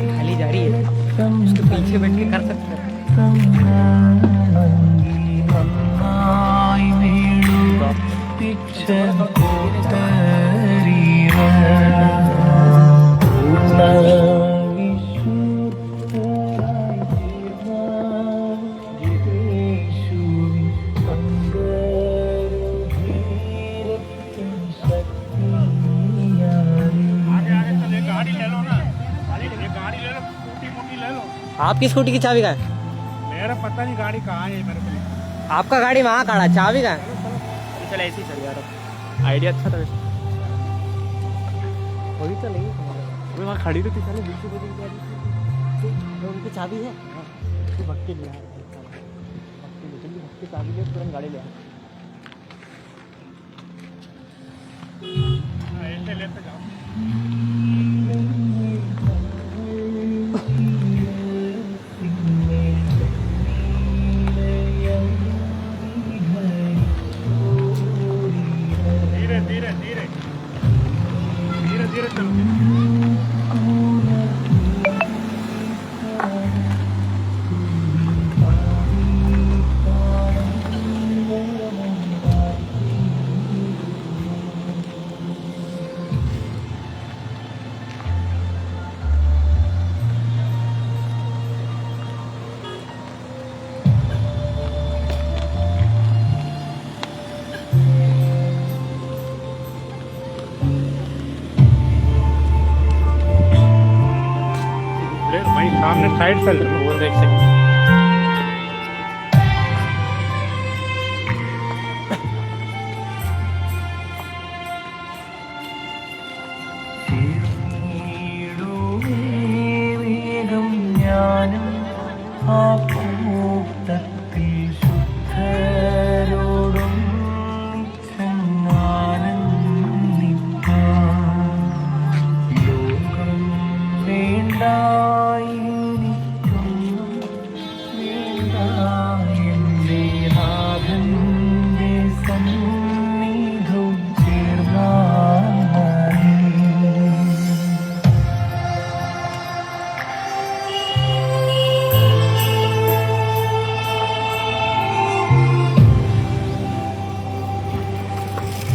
खाली जा रही है, उसके पीछे बैठ के कर सकते हैं। आपकी स्कूटी की चाबी कहाँ है? मेरा पता नहीं गाड़ी कहाँ है मेरे को। आपका गाड़ी वहाँ खड़ा, चाबी कहाँ है? चल ऐसे ही चल यार, आइडिया अच्छा था वैसे। वही तो नहीं वो वहाँ खड़ी तो थी साले बीच में बदल गया। उनकी चाबी है तो भक्के लिया भक्के चाबी ले तुरंत गाड़ी ले ऐसे लेते जाओ। सामने साइड चल रहा है वो देख सकते।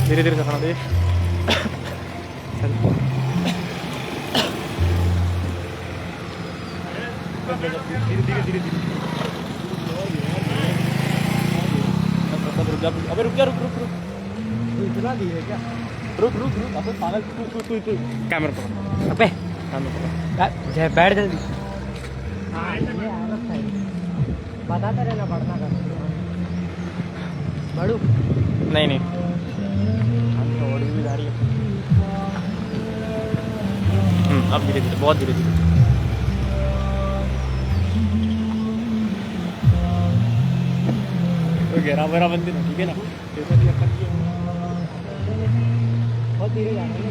धीरे धीरे चलाना दे। धीरे धीरे धीरे अबे रुक जा, रुक रुक रुक। इतना दी है क्या? रुक रुक रुक। अबे पागल तू कैमरा पकड़। अबे कैमरा पकड़, बैठ जल्दी। बताते रहना पड़ना का बड़ू। नहीं नहीं रोड भी जा रही है। अब धीरे धीरे, बहुत धीरे धीरे। तो घेरा मेरा बंदी ना, ठीक है ना? बहुत धीरे जाना है।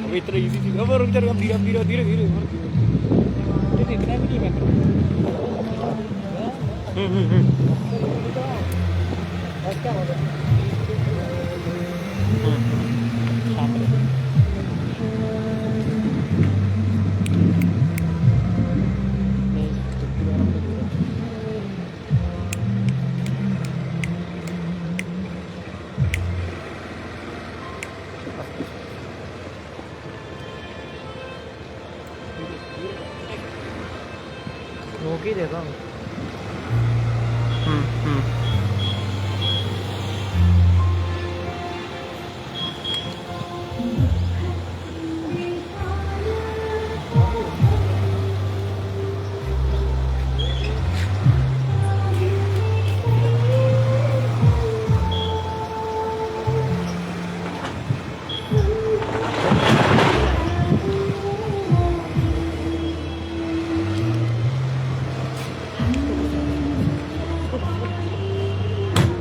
अब इतना इजी चीज अब रुक जा, अब धीरे धीरे धीरे धीरे इतना भी नहीं मैं क्या होगा? रोक ही देता हूँ।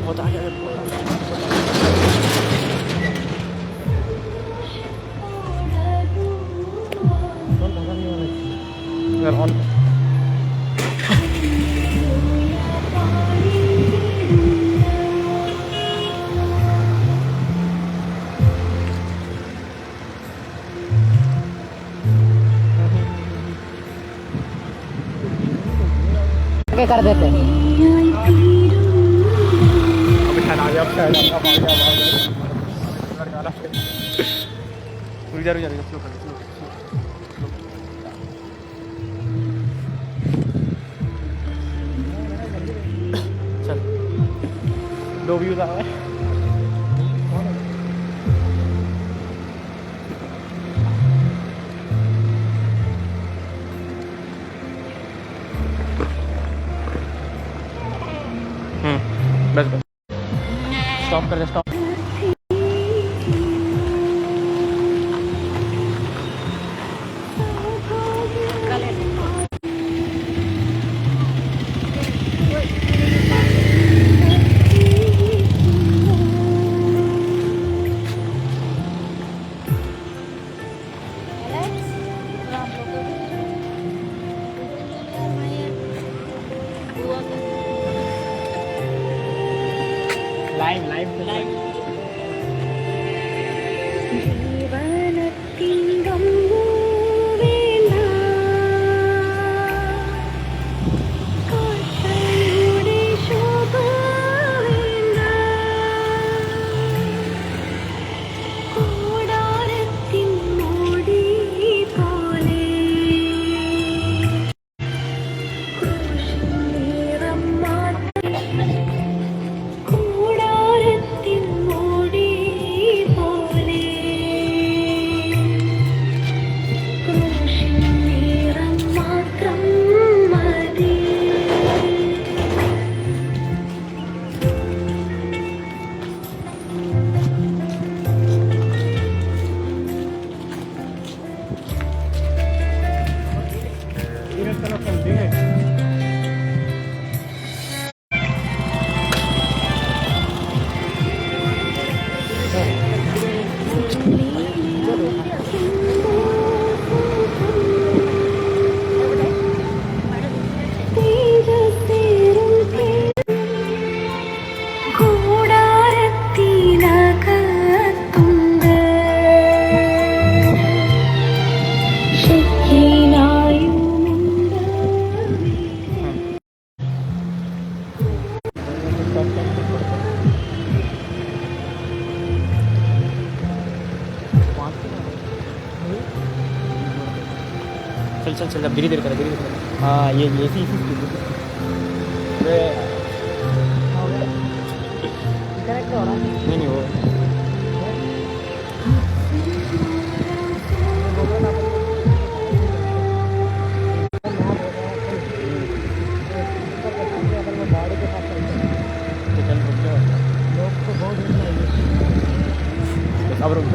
बहुत आ गया ऑन। कर देते हैं। अभी शायद आ गया, अब शायद अब आ गया, अब आ गया। रुक जा, स्लो कर, स्लो। चल, 2 व्यूज आ रहे हैं। बस बस, स्टॉप कर दे, स्टॉप। लाइव चल अब धीरे धीरे कर, धीरे धीरे। हाँ, ये इसी नहीं वो अब रुक।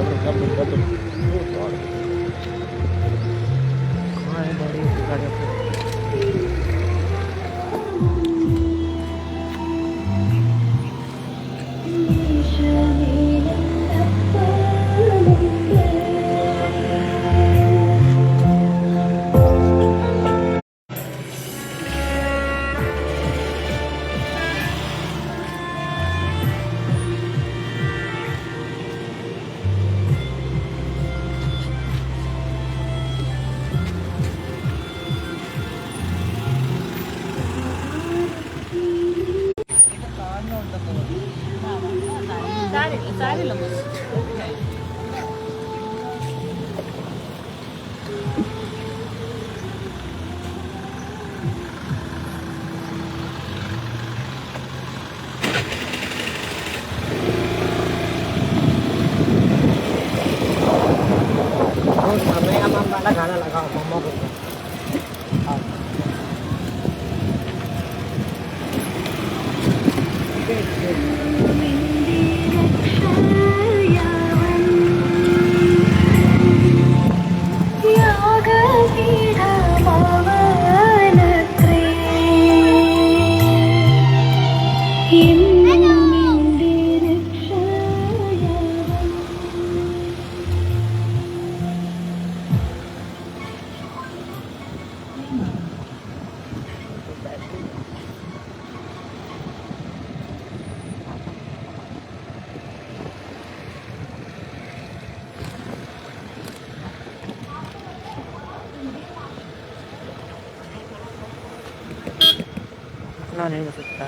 ना नहीं हो सकता।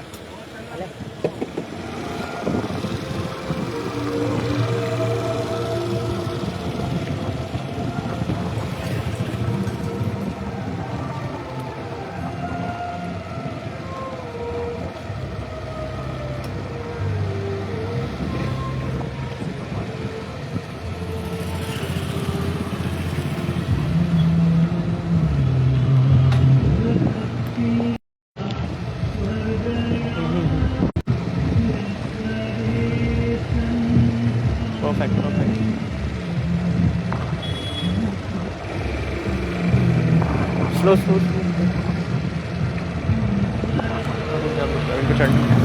अरे perfect perfect. Slow slow slow इनको चढ़ना।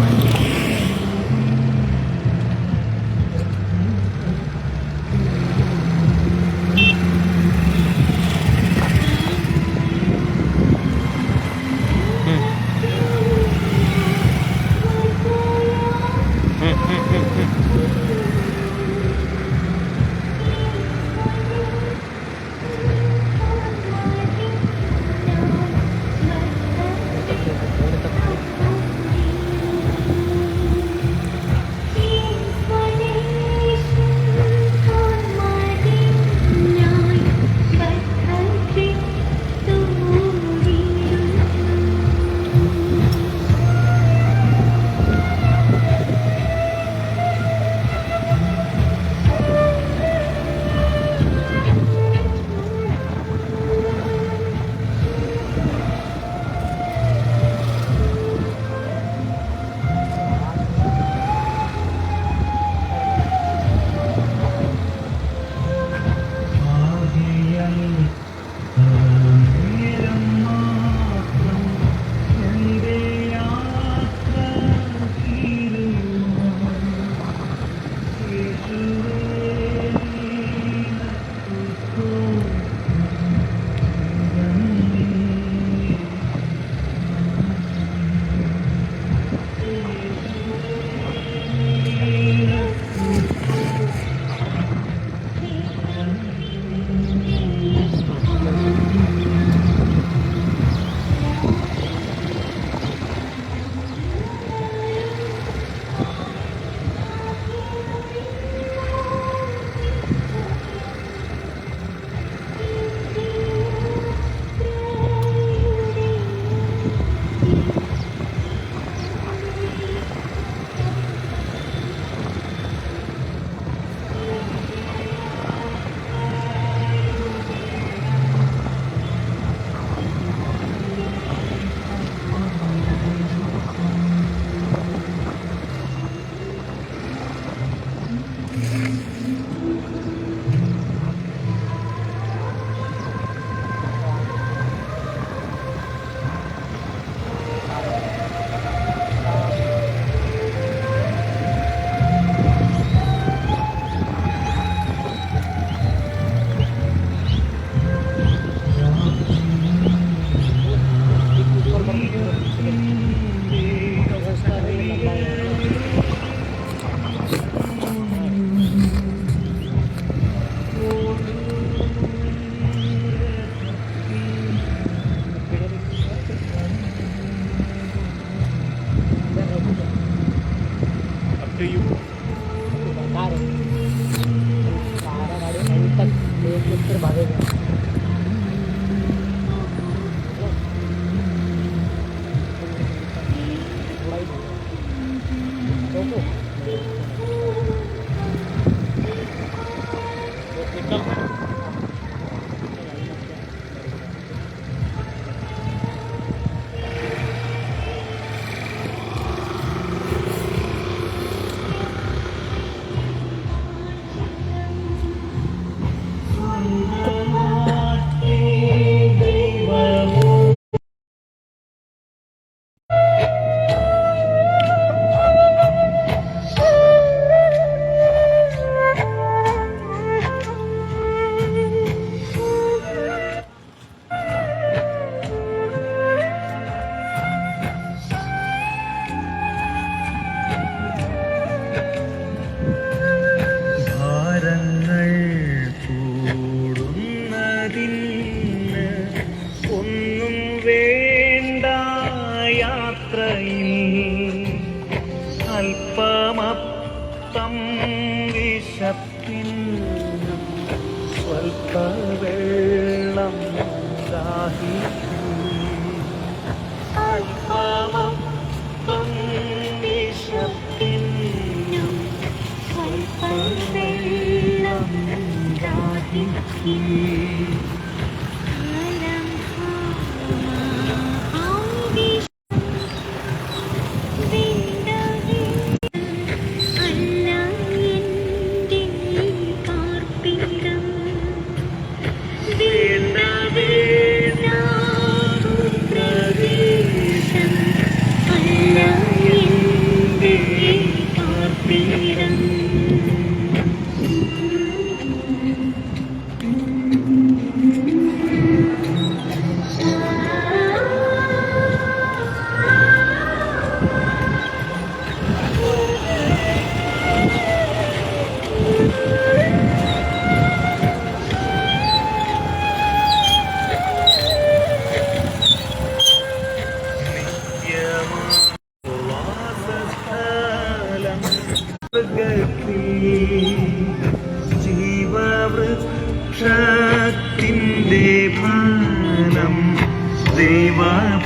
देव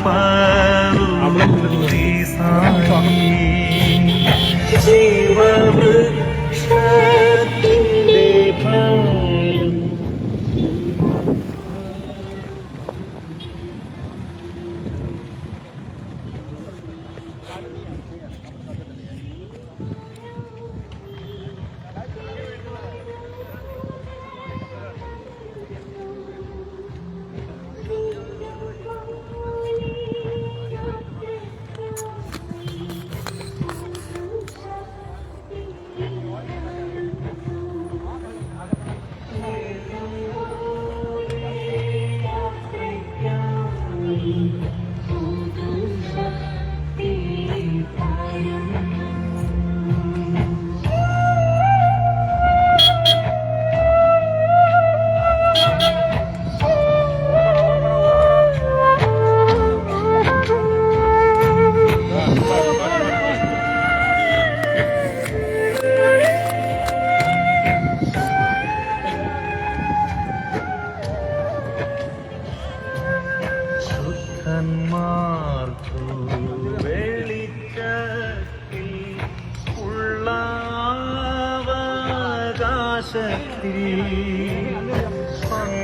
पार्वती साई जीववृक्षത്തിന്റെ ഫലം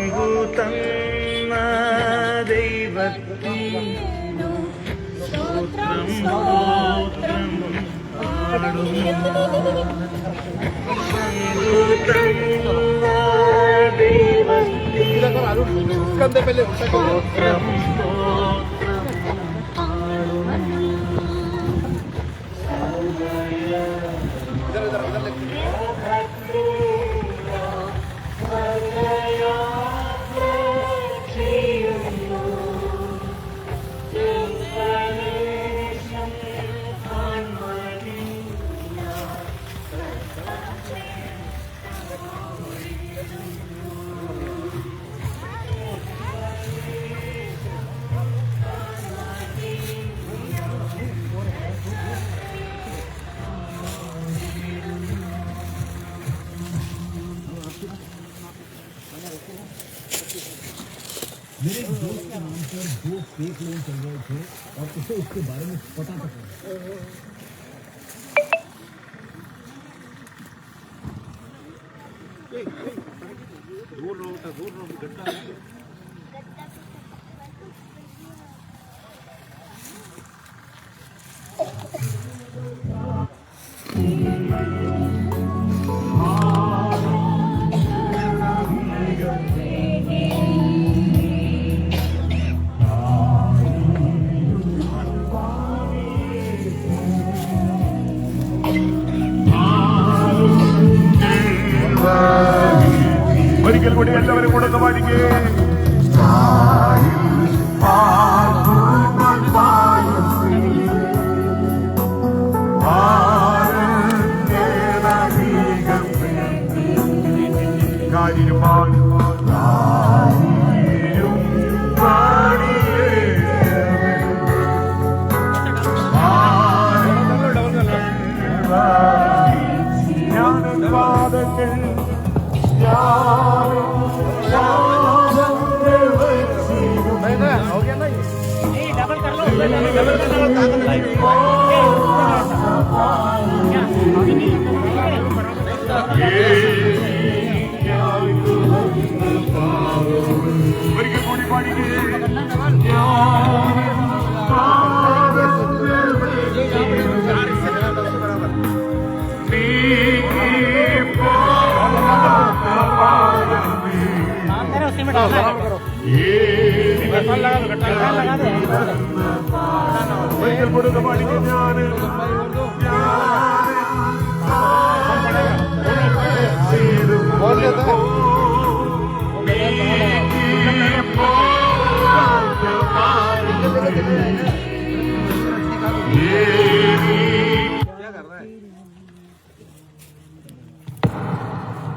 പങ്കുതന്ന ദൈവത്തിനു സ്തോത്രം സ്തോത്രം പങ്കുതന്ന ദൈവത്തിനു സ്തോത്രം मेरे दोस्त के नाम पर 2 फेक लोन चल रहे थे और उसे उसके बारे में पता तक नहीं। दूर रहो गड्ढा है। ഒരിക്കൽ കൂടി എല്ലാവരും കൂടെ പാടിക്കേ.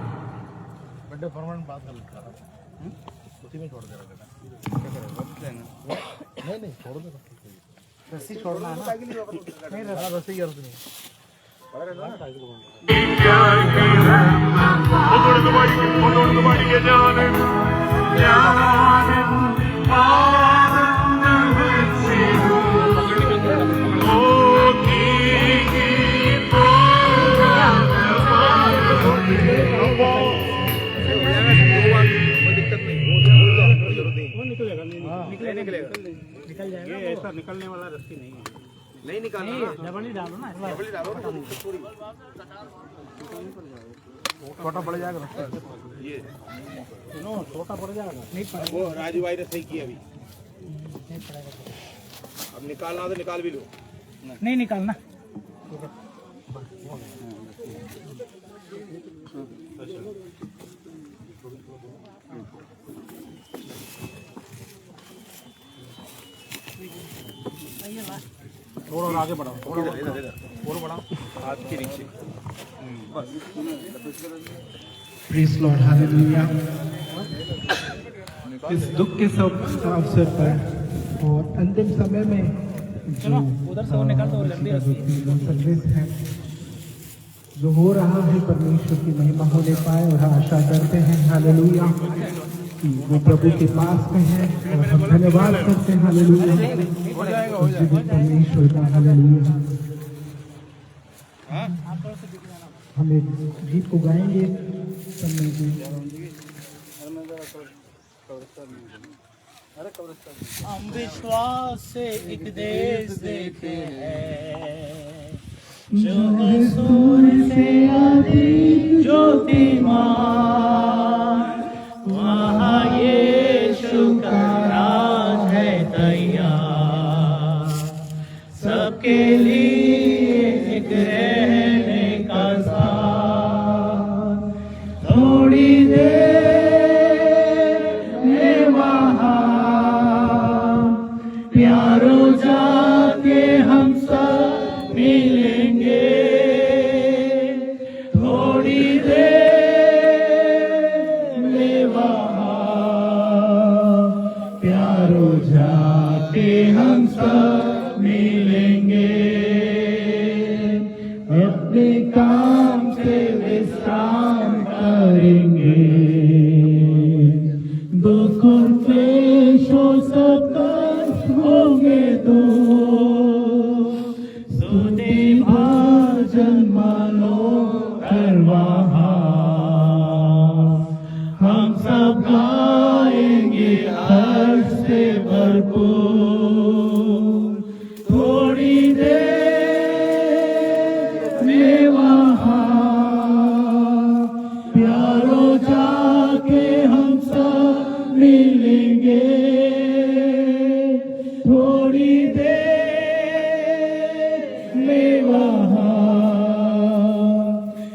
बर्थडे फॉर्मेट बात कर लेता है उसी में छोड़ दे रहा नहीं छोड़ दे रस्सी छोड़ना है ना नहीं रस्सी यार नहीं निकल जाएगा। ये ऐसा निकलने वाला रस्सी नहीं है। नहीं निकालना ना, डबल ही डालो ना। डबल ही डालो ना, थोड़ी छोटा पड़ जाएगा रास्ता। ये सुनो, छोटा पड़ जाएगा। नहीं पड़ेगा, वो राजू भाई ने सही किया अभी। नहीं पड़ेगा। अब निकालना तो निकाल भी लो। नहीं निकालना। थोड़ा और आगे बढ़ाओ, थोड़ा और बढ़ाओ। हाथ के नीचे प्रेज़ लॉर्ड, हालेलुया। इस दुख के अवसर पर और अंतिम समय में चलो उधर से वो निकाल दो, लंबी रस्सी। संदेश है जो हो रहा है, परमेश्वर की महिमा होने पाए और आशा करते हैं हालेलुया कि वो प्रभु के पास में है और हम धन्यवाद करते हैं हालेलुया परमेश्वर का हालेलुया। हम एक गीत को गाएंगे समय की। हम विश्वास से एक देश देखे हैं जो है सूर्य से अधिक ज्योतिमान, वहाँ यीशु का राज है तैयार, सबके लिए एक रहने का स्थान। थोड़ी देर में वहाँ प्यारो जाके हम सब मिलेंगे। थोड़ी देर में वहाँ प्यारो जाके हम सब मिलेंगे। अपने काम से विश्राम करेंगे, दुख और क्लेशों सब कष्ट होंगे दूर। स्तुति भजन मानो कर वहाँ हम सब गाएंगे हर्ष से भरपूर। थोड़ी देर में वहाँ प्यारो जाके हम सब मिलेंगे। थोड़ी देर में वहाँ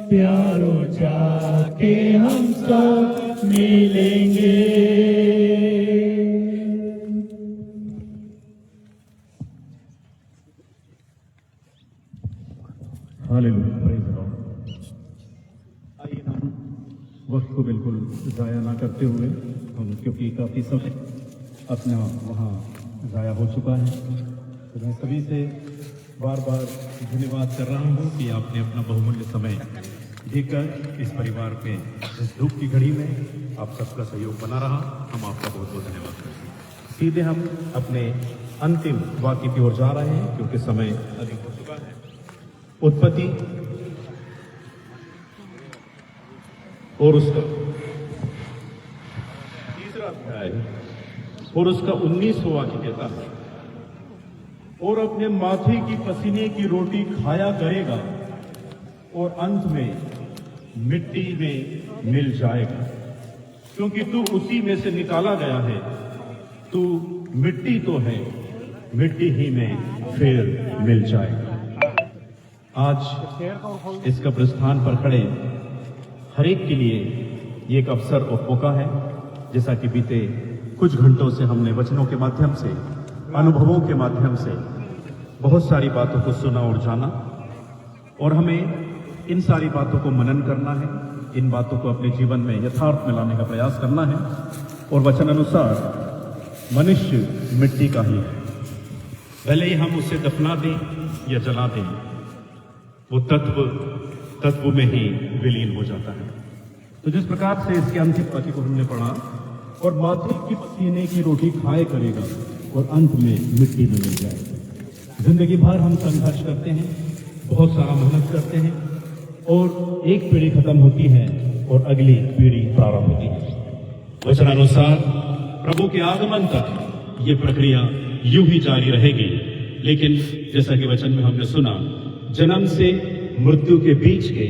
प्यारो जाके हम सब मिलेंगे। Hallelujah, praise Lord. आइए हम वक्त को बिल्कुल ज़ाया ना करते हुए हम, क्योंकि काफ़ी समय अपना वहाँ ज़ाया हो चुका है, तो मैं सभी से बार बार धन्यवाद कर रहा हूँ कि आपने अपना बहुमूल्य समय देकर इस परिवार पे इस दुख की घड़ी में आप सबका सहयोग बना रहा। हम आपका बहुत बहुत धन्यवाद करते हैं। सीधे हम अपने अंतिम वाक्य की ओर जा रहे हैं क्योंकि समय अधिक हो चुका है। उत्पत्ति और उसका तीसरा अध्याय और उसका 19वां वाक्य कहता है, और अपने माथे की पसीने की रोटी खाया करेगा और अंत में मिट्टी में मिल जाएगा, क्योंकि तू उसी में से निकाला गया है। तू मिट्टी तो है, मिट्टी ही में फिर मिल जाएगा। आज इस कब्रिस्तान पर खड़े हर एक के लिए ये एक अवसर और मौका है, जैसा कि बीते कुछ घंटों से हमने वचनों के माध्यम से, अनुभवों के माध्यम से बहुत सारी बातों को सुना और जाना, और हमें इन सारी बातों को मनन करना है, इन बातों को अपने जीवन में यथार्थ में लाने का प्रयास करना है। और वचन अनुसार मनुष्य मिट्टी का ही है, भले ही हम उसे दफना दें या जला दें, वो तत्व में ही विलीन हो जाता है। तो जिस प्रकार से इसके अंतिम वाक्य को हमने पढ़ा, और माथे की पसीने की रोटी खाए करेगा और अंत में मिट्टी में मिल जाएगा। जिंदगी भर हम संघर्ष करते हैं, बहुत सारा मेहनत करते हैं, और एक पीढ़ी खत्म होती है और अगली पीढ़ी प्रारंभ होती है। वचनानुसार प्रभु के आगमन तक ये प्रक्रिया यूं ही जारी रहेगी। लेकिन जैसा कि वचन में हमने सुना, जन्म से मृत्यु के बीच के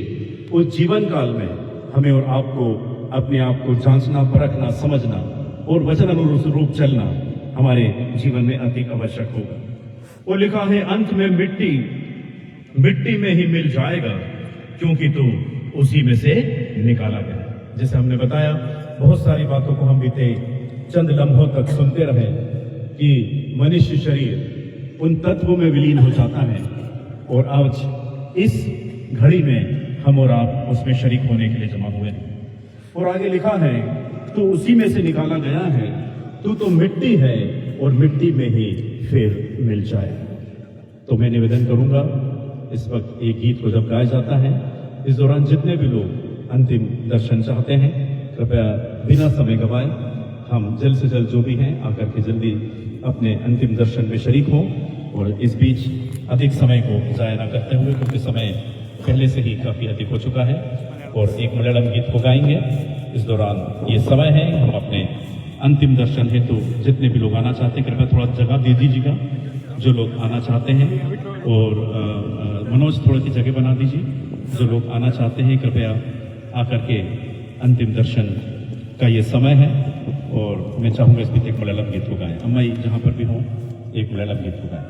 उस जीवन काल में हमें और आपको अपने आप को जांचना, परखना, समझना और वचन अनुरूप चलना हमारे जीवन में अधिक आवश्यक होगा। वो लिखा है, अंत में मिट्टी में ही मिल जाएगा, क्योंकि तू उसी में से निकाला गया। जैसे हमने बताया, बहुत सारी बातों को हम बीते चंद लम्हों तक सुनते रहे कि मनुष्य शरीर उन तत्वों में विलीन हो जाता है, और आज इस घड़ी में हम और आप उसमें शरीक होने के लिए जमा हुए हैं। और आगे लिखा है, तू उसी में से निकाला गया है, तू तो मिट्टी है और मिट्टी में ही फिर मिल जाए। तो मैं निवेदन करूंगा, इस वक्त एक गीत को जब गाया जाता है, इस दौरान जितने भी लोग अंतिम दर्शन चाहते हैं, कृपया बिना समय गवाए हम जल्द से जल्द जो भी हैं आकर के जल्दी अपने अंतिम दर्शन में शरीक हों, और इस बीच अधिक समय को जाया न करते हुए, क्योंकि समय पहले से ही काफी अधिक हो चुका है, और एक मलयालम गीत को गाएंगे। इस दौरान ये समय है, हम अपने अंतिम दर्शन हेतु जितने भी लोग आना चाहते हैं, कृपया थोड़ा जगह दे दीजिएगा जो लोग आना चाहते हैं, और मनोज थोड़ी सी जगह बना दीजिए। जो लोग आना चाहते हैं कृपया आकर के अंतिम दर्शन का ये समय है, और मैं चाहूंगा इस बीच एक मलयालम गीत को गाएं। अम्मा जहां पर भी हो, एक मलयालम गीत को गाएं।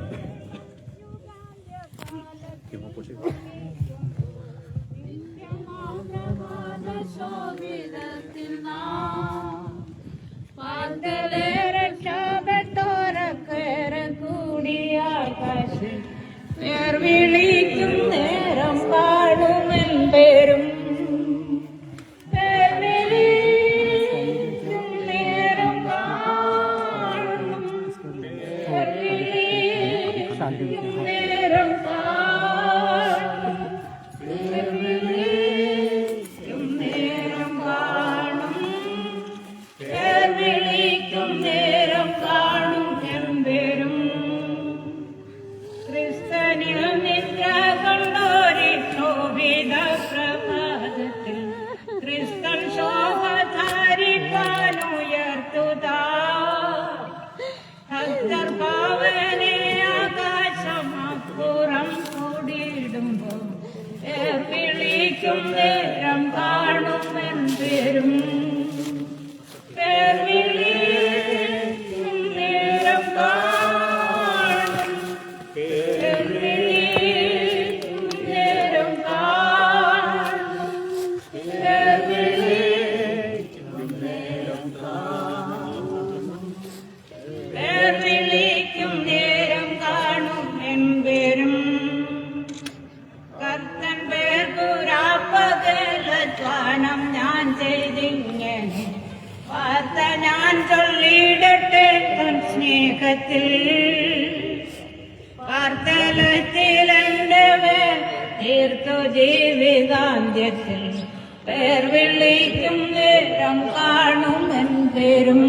വിളിക്കും നേരം കാണുമെൻ പേരും നേരം കാണും നേരം കാണും നേരം കാണും വിളിക്കും നേരം കാണും എന്തേരും ക്രിസ്തനിൽ നിദ്ര കൊണ്ടോരി ശോഭിത പ്രഭാതത്തിൽ ക്രിസ്തൻ ശോഭ ധാരിപ്പാനുയർത്തുതാ ഭക്തർ ഭാവനെ ആകാശമപ്പുറം കൂടിയിടുമ്പോൾ വിളിക്കും നേരം കാണുമെൻ പേരും വിളിക്കും നേരം കാണും വിളിക്കും നേരം കാണും വിളിക്കും നേരം കാണും വിളിക്കും നേരം കാണും എൻപേരും കർത്തൻ പേർക്കുരാപ്പകലധ്വാനം ഞാൻ ചെയ്തിങ്ങനെ വാർത്ത ഞാൻ ചൊല്ലിയിടട്ടെ തൻ സ്നേഹത്തിൽ വാർത്തലത്തിൽ എൻ്റെ പേർ തീർത്തു ജീവിതാന്ത്യത്തിൽ പേർ വിളിക്കും നേരം കാണും എൻ പേരും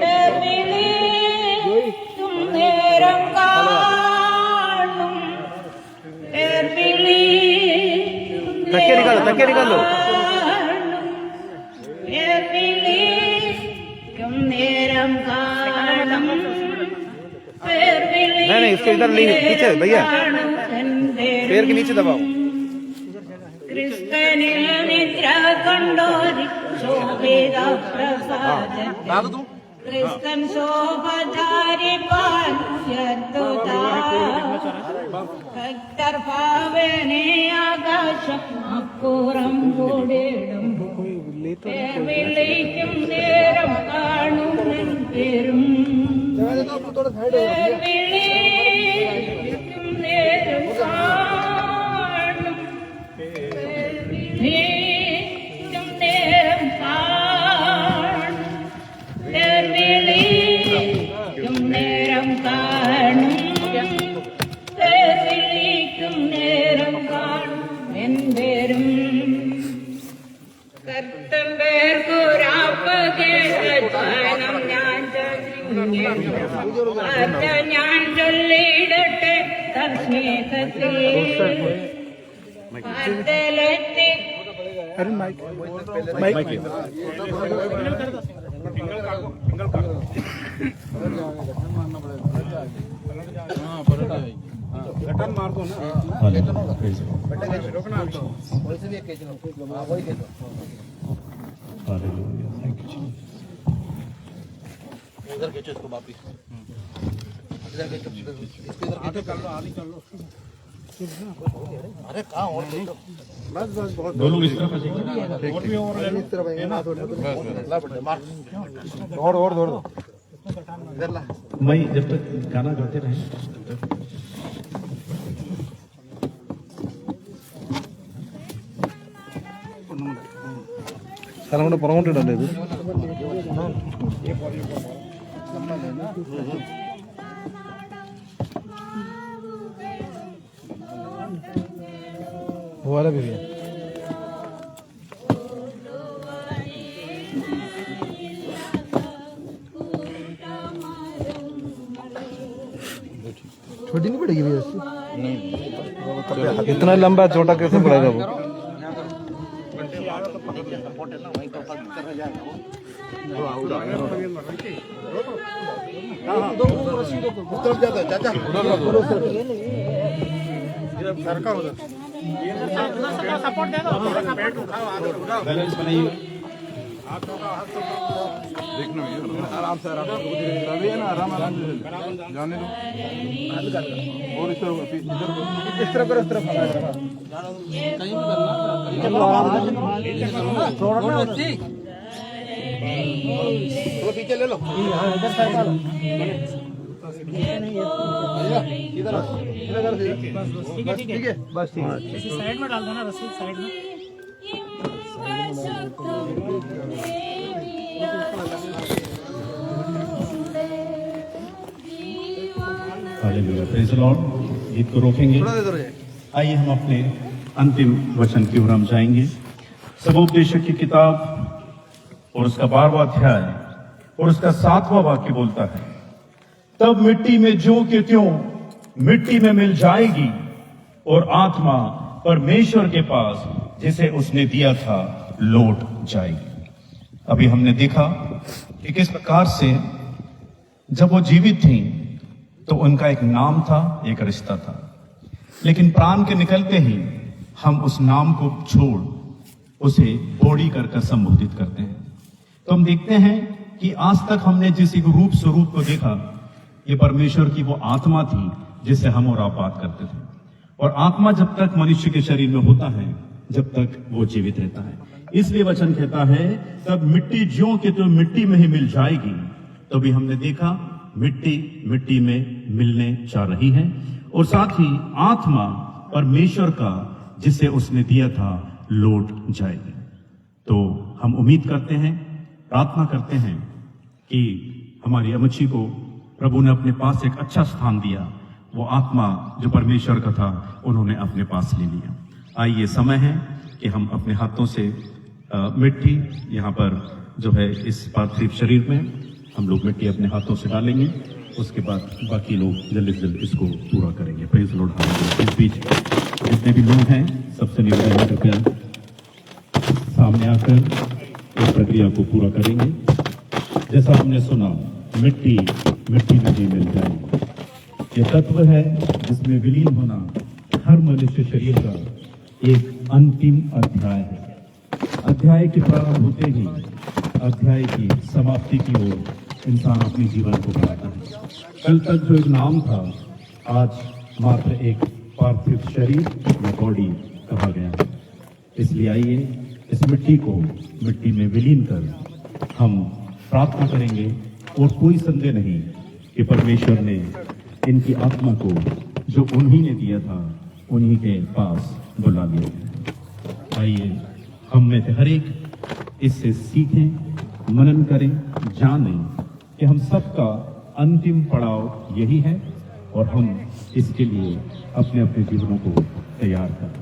പേർ വിളിക്കും നേരം കാണും പേർ വിളിക്കും നേരം കാണും പേർ വിളിക്കും നേരം കാണും പേർ വിളിക്കും കാണും എൻ പേരും ക്രിസ്തനിൽ നിദ്ര കൊണ്ടോരി ശോഭിത പ്രഭാതത്തിൽ ക്രിസ്തൻ ശോഭ ധാരിപ്പാനുയർത്തുതാ ഭക്തർ ഭാവനെ ആകാശം അപ്പുറം കൂടിയിടുമ്പോൾ വിളിക്കും നേരം കാണും എൻ പേരും വിളിക്കും നേരം കാണും വിളിക്കും നേരം കാണും വിളിക്കും നേരം കാണും വിളിക്കും നേരം കാണും എൻ പേരും കർത്തൻ പേർക്കുരാപ്പകലധ്വാനം ഞാൻ വാർത്ത ഞാൻ ചൊല്ലിയിടട്ടെ തൻ സ്നേഹത്തിൽ വാർത്തലത്തിൽ गटन मार दो ना। उधर खींचो इसको वापिस, इधर खींचो, इसको इधर आगे कर लो, आगे कर लो। अरे कहाँ और खींचो, बस बस बहुत दोनों इस तरफ और भी और इस तरफ है ना, और इधर ला। मैं जब तक गाना गाते रहे സ്ഥലം കൊണ്ട് പുറകോട്ടിടല്ലേ ഇത്? പോലെ ബിരിയാണി छोटी नहीं पड़ेगी भैया? इतना लंबा छोटा कैसे पड़ेगा वो? तरफ जाता है चाचा, सरकार उधर सपोर्ट दे दो, बैलेंस बनाइए। आराम से रवि है ना, आराम जाने दो। और इस तरफ इस तरफ करो, इस तरफ कहीं भी करना थोड़ा पीछे ले लो। इधर सरकार इधर ठीक है, बस ठीक है। साइड में डाल दो ना रस्सी, साइड में। Hallelujah, praise the Lord. गीत को रोकेंगे। आइए हम अपने अंतिम वचन की ओर हम जाएंगे। सबोपदेशक की किताब और उसका 12वां अध्याय और उसका 7वां वाक्य बोलता है, तब मिट्टी में ज्यों के त्यों मिट्टी में मिल जाएगी और आत्मा परमेश्वर के पास जिसे उसने दिया था लौट जाएगी। अभी हमने देखा कि किस प्रकार से जब वो जीवित थी तो उनका एक नाम था, एक रिश्ता था, लेकिन प्राण के निकलते ही हम उस नाम को छोड़ उसे बोड़ी कर संबोधित करते हैं। तो हम देखते हैं कि आज तक हमने जिस एक रूप स्वरूप को देखा, ये परमेश्वर की वो आत्मा थी जिससे हम और आप बात करते थे। और आत्मा जब तक मनुष्य के शरीर में होता है, जब तक वो जीवित रहता है। इसलिए वचन कहता है, तब मिट्टी ज्यों के तो मिट्टी में ही मिल जाएगी। तो भी हमने देखा मिट्टी मिट्टी में मिलने जा रही है, और साथ ही आत्मा परमेश्वर का जिसे उसने दिया था लौट जाएगी। तो हम उम्मीद करते हैं, प्रार्थना करते हैं कि हमारी अमच्छी को प्रभु ने अपने पास एक अच्छा स्थान दिया। वो आत्मा जो परमेश्वर का था उन्होंने अपने पास ले लिया। आइए समय है कि हम अपने हाथों से मिट्टी यहाँ पर जो है इस पार्थिव शरीर में हम लोग मिट्टी अपने हाथों से डालेंगे। उसके बाद बाकी लोग जल्दी से जल्दी इसको पूरा करेंगे। Praise the Lord. इस बीच जितने भी लोग हैं सबसे निवेदन है कृपया सामने आकर इस प्रक्रिया को पूरा करेंगे। जैसा हमने सुना, मिट्टी मिट्टी में ही मिल जाएगी। ये तत्व है जिसमें विलीन होना हर मनुष्य शरीर का एक अंतिम अध्याय है। अध्याय के प्रारंभ होते ही अध्याय की समाप्ति की ओर इंसान अपने जीवन को बढ़ाता है। कल तक जो एक नाम था, आज मात्र एक पार्थिव शरीर या बॉडी कहा गया है। इसलिए आइए इस मिट्टी को मिट्टी में विलीन कर हम प्रार्थना करेंगे। और कोई संदेह नहीं कि परमेश्वर ने इनकी आत्मा को जो उन्हीं ने दिया था उन्हीं के पास बुला लिया। आइए हम में से हर एक इससे सीखें, मनन करें, जानें कि हम सबका अंतिम पड़ाव यही है और हम इसके लिए अपने अपने जीवनों को तैयार करें।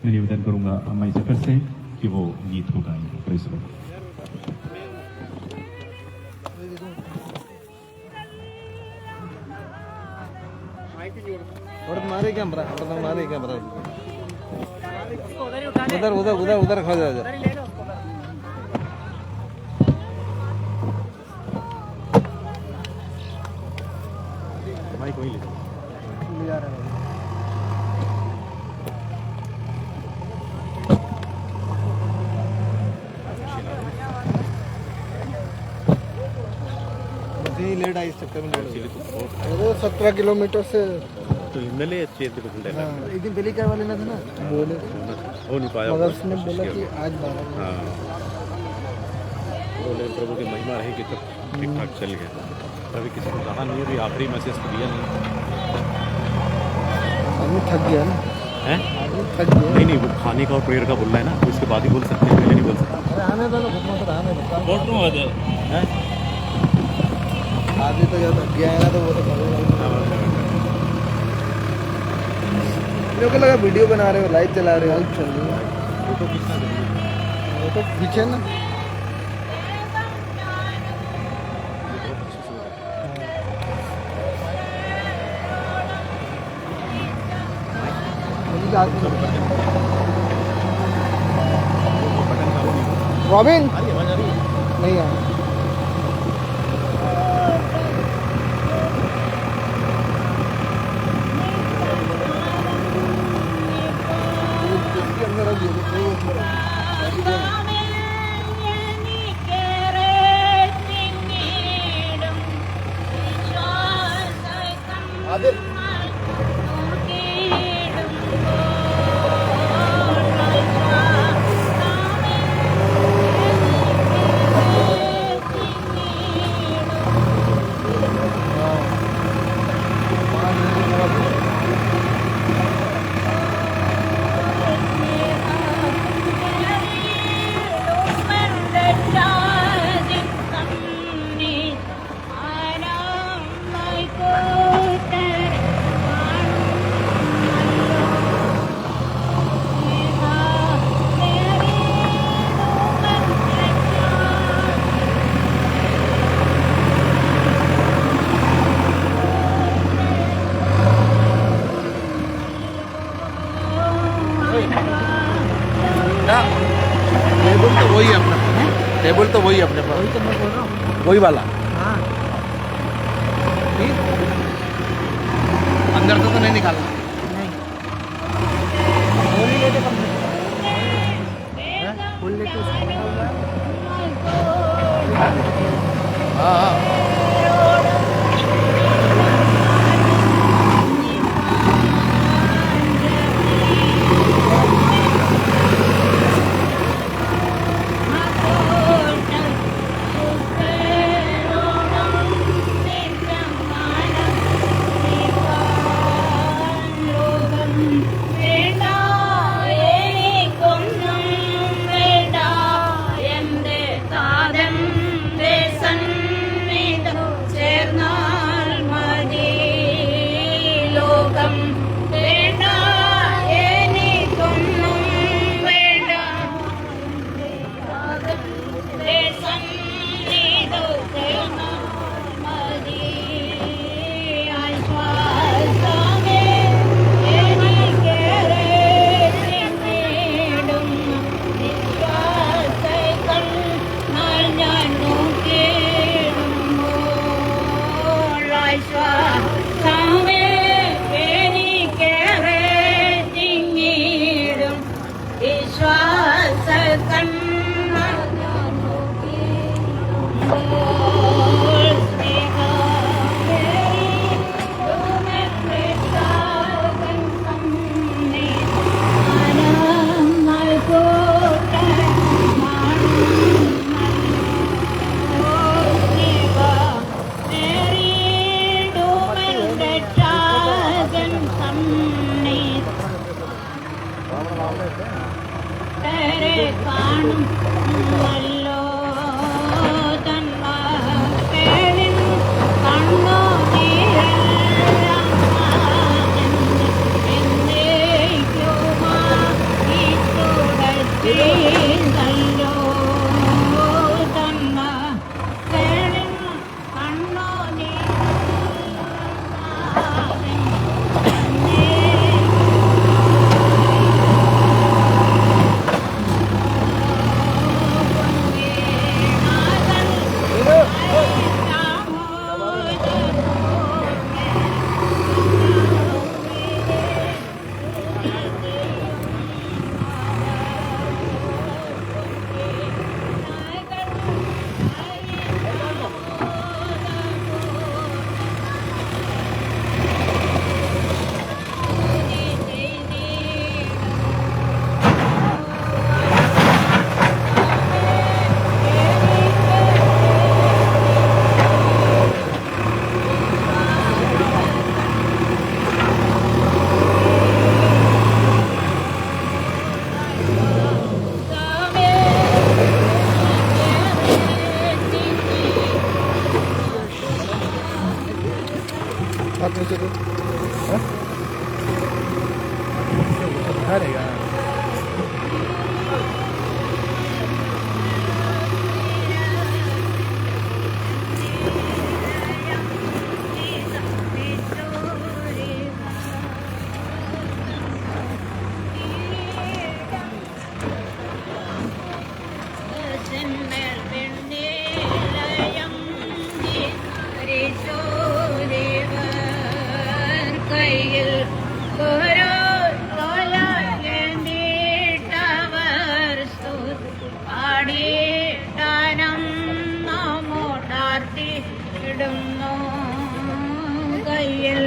मैं निवेदन करूंगा अम्मा से फिर से कि वो गीत को गाएंगे। Praise the Lord. मारे कैमरा, मारे कैमरा उधर ही उठा ले, उधर उधर उधर उधर खा जा। उधर ही ले लो उसको। लेट आई इस चक्कर में वो 17 किलोमीटर से तो इनले क्षेत्र को घंटे एक दिन पहले क्या वाले ना था ना बोले हो नहीं पाया मगर उसने बोला कि आज 12 हाँ बोले प्रभु की महिमा रही कि तब ठीक ठाक चल गया। अभी किसी को कहा नहीं, अभी आखिरी मैसेज तो दिया नहीं आदमी थक गया ना है। आदमी थक गया नहीं नहीं, वो खाने का और प्रेयर का बोल रहा है ना, तो उसके बाद ही बोल सकते हैं, पहले नहीं बोल सकते। अरे आने दो ना घुटना तो आने दो हैं आदमी तो जब थक गया है ना तो वो तो करेगा। मेरे को लगा वीडियो बना रहे हो, लाइव चला रहे हो। लाइव चल रही है वो तो पीछे ना रॉबिन नहीं आ टेबल तो वही है अपने पास, टेबल तो वही है अपने पास, वही तो मैं बोल रहा हूँ, वही वाला। हाँ अंदर से तो नहीं निकालना। हाँ हाथ नीचे दो। रहेगा കയ്യിൽ ഓരോ തോലകേണ്ടിട്ടവർ പാടിയിട്ടാനം നമ്മോടാർത്തിയിടുന്നു. കയ്യിൽ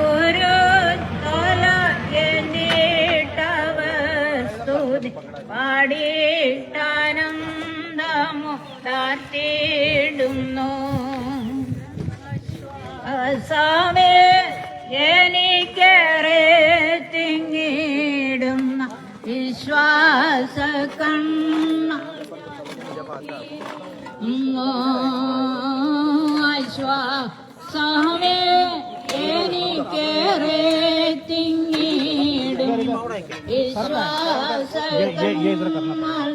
ഓരോ തോലകേണ്ടിട്ടവർ സ്തുതി പാടിയിട്ടാനം നമ്മോടാർത്തിയിടുന്നു. സാമേ എനിക്കേറെ തിങ്ങിടുന്ന വിശ്വാസ കണ്ണ ആശ്വാസമേ എനിക്കേറെ തിങ്ങിടുന്ന വിശ്വാസ കണ്ണാൽ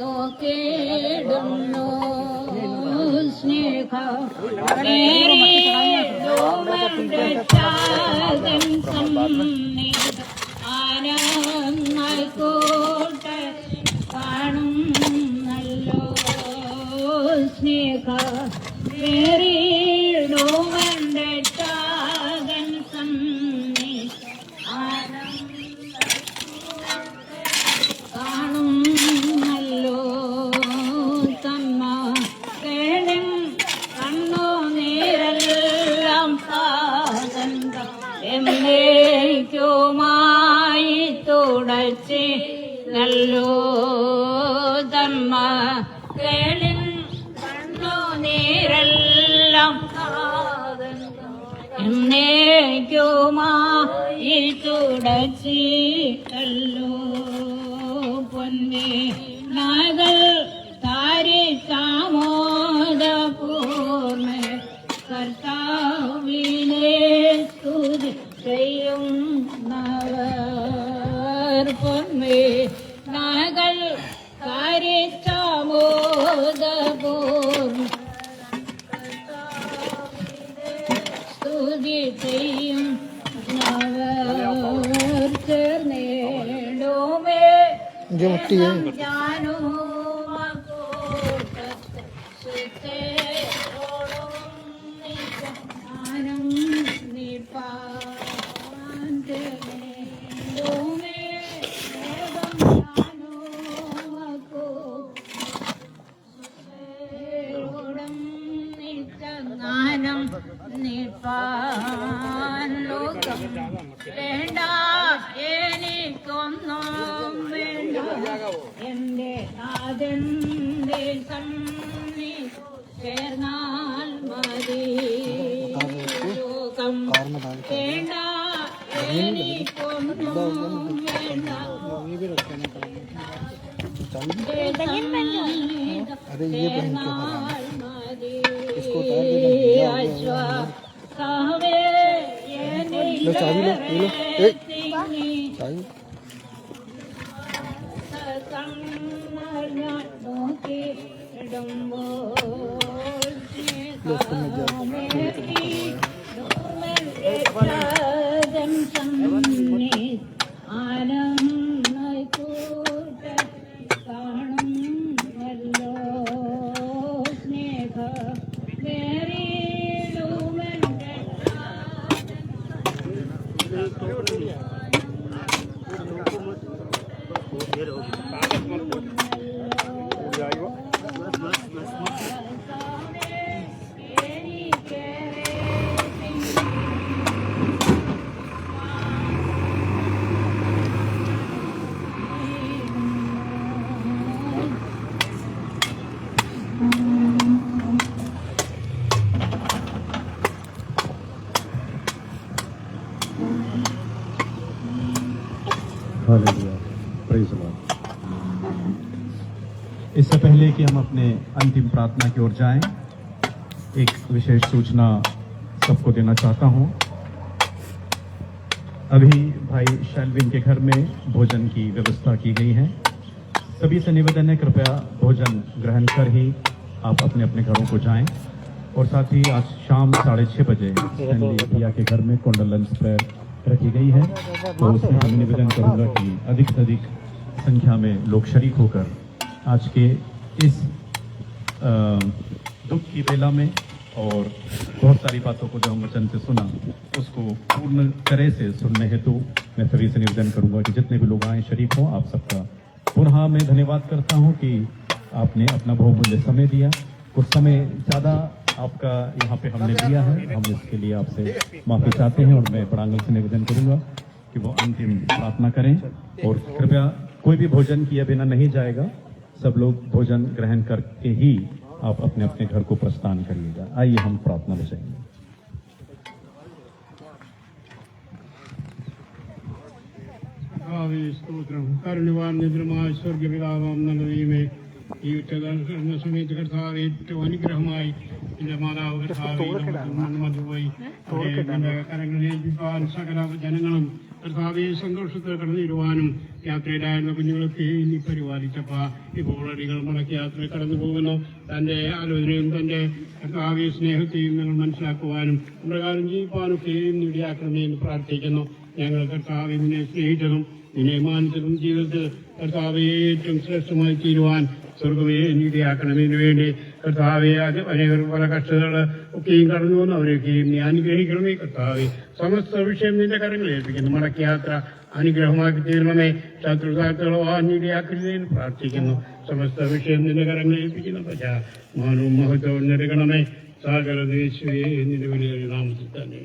നോക്കിടുന്നു. സ്നേഹ ആനന്ദ കാണുന്നല്ലോ. സ്നേഹ വേറിടുമെന്റെ ചാകൻ സന്നി കാണുന്നല്ലോ. തമ്മ കേളും കണ്ണു നീരെല്ലാം സാധന എന്നേക്കുമായി തുടച്ചി നല്ലോ. തമ്മ കേളിൻ കണ്ണു നീരെല്ലാം സാധന എന്നേക്കുമായി തുടച്ചിട്ടല്ലോ. പൊന്നേ നഗൽ താരിച്ചാമോദപൂർണ്ണ കർത്താവിനെ സ്തുതി ചെയ്യുന്നവർ. പൊന്നേ നഗൽ താരിച്ചാമോദപൂർണ്ണ സ്തുതി ചെയ്യുന്നവർ. ചേർന്നേടുമേ ഞാനോ ലോകം വേണ്ട എനിക്കൊന്നും വേണ്ട എന്റെ നാഥന്റെ സന്നി ചേർന്നാൽ മതി. ലോകം വേണ്ട എനിക്കൊന്നും വേണ്ട ചേർന്നാൽ മതി. ആശ്വാസമേ इससे पहले कि हम अपने अंतिम प्रार्थना की ओर जाएं, एक विशेष सूचना सबको देना चाहता हूं। अभी भाई शैलविन के घर में भोजन की व्यवस्था की गई है। सभी से निवेदन है, कृपया भोजन ग्रहण कर ही आप अपने अपने घरों को जाएं। और साथ ही आज शाम 6:30 बजे स्टैनली भैया के घर में कॉन्डोलेंस प्रेयर रखी गई है, तो उसमें मैं निवेदन करूंगा कि अधिक से अधिक संख्या में लोग शरीक होकर आज के इस दुख की बेला में और बहुत सारी बातों को जो हम वचन से सुना उसको पूर्ण तरह से सुनने हेतु मैं सभी से निवेदन करूंगा कि जितने भी लोग आए शरीक हों। आप सबका पुनः मैं धन्यवाद करता हूं कि आपने अपना बहुमूल्य समय दिया। कुछ समय ज़्यादा आपका यहाँ पे हमने लिया है, हम इसके लिए आपसे माफ़ी चाहते हैं। और मैं प्रांगण से निवेदन करूंगा कि वो अंतिम प्रार्थना करें और कृपया कोई भी भोजन किए बिना नहीं जाएगा। सब लोग भोजन ग्रहण करके ही आप अपने अपने घर को प्रस्थान करिएगा। आइए हम प्रार्थना में जाएंगे। स्तोत्रम करुणवान निद्रमा स्वर्ग पिതാവാം നല്ലദൈവമേ ഈ ഉച്ചകാല സമയത്ത് കർത്താവേ ഏറ്റവും അനുഗ്രഹമായി എന്റെ മാതാവ് കർത്താവേ മധുവായി കരങ്ങളിൽ ഏൽപ്പിക്കാൻ സകല ജനങ്ങളും കർത്താവെ സന്തോഷത്തിൽ കടന്നിരുവാനും യാത്രയിലായിരുന്ന കുഞ്ഞുങ്ങളൊക്കെ ഇനി പരിപാലിച്ചപ്പ ഇപ്പോൾ നിങ്ങൾ മടക്കി യാത്രയിൽ കടന്നു പോകുന്നു. തന്റെ ആലോചനയും തന്റെ കർത്താവെ സ്നേഹത്തെയും നിങ്ങൾ മനസ്സിലാക്കുവാനും പ്രകാരം ജീവിക്കാനൊക്കെയും ഇടയാക്കണമേ എന്ന് പ്രാർത്ഥിക്കുന്നു. ഞങ്ങൾ കർത്താവെ നിന്നെ സ്നേഹിച്ചതും നിന്നെ മാനിച്ചതും ജീവിതത്തിൽ കർത്താവെ ഏറ്റവും ശ്രേഷ്ഠമായി തീരുവാൻ സ്വർഗമേ നീതിയാക്കണതിനു വേണ്ടി കർത്താവെ അനേകർ പല കഷ്ടതകൾ ഒക്കെയും കടന്നു വന്നു. അവരൊക്കെയും നീ അനുഗ്രഹിക്കണമേ കർത്താവെ. സമസ്ത വിഷയം നിന്റെ കരങ്ങളിൽ ഏൽപ്പിക്കുന്നു. മടക്കി യാത്ര അനുഗ്രഹമാക്കി തീരണമേ. ശത്രുതാക്കളോ നീതിയാക്കരുതെന്ന് പ്രാർത്ഥിക്കുന്നു. സമസ്ത വിഷയം നിന്റെ കരങ്ങളിൽ ഏൽപ്പിക്കുന്ന പ്രജാ മാനവും മഹത്വവും നൽകണമേ. സകല ദേശീയ നിന്റെ വലിയ നാമത്തിൽ തന്നെ.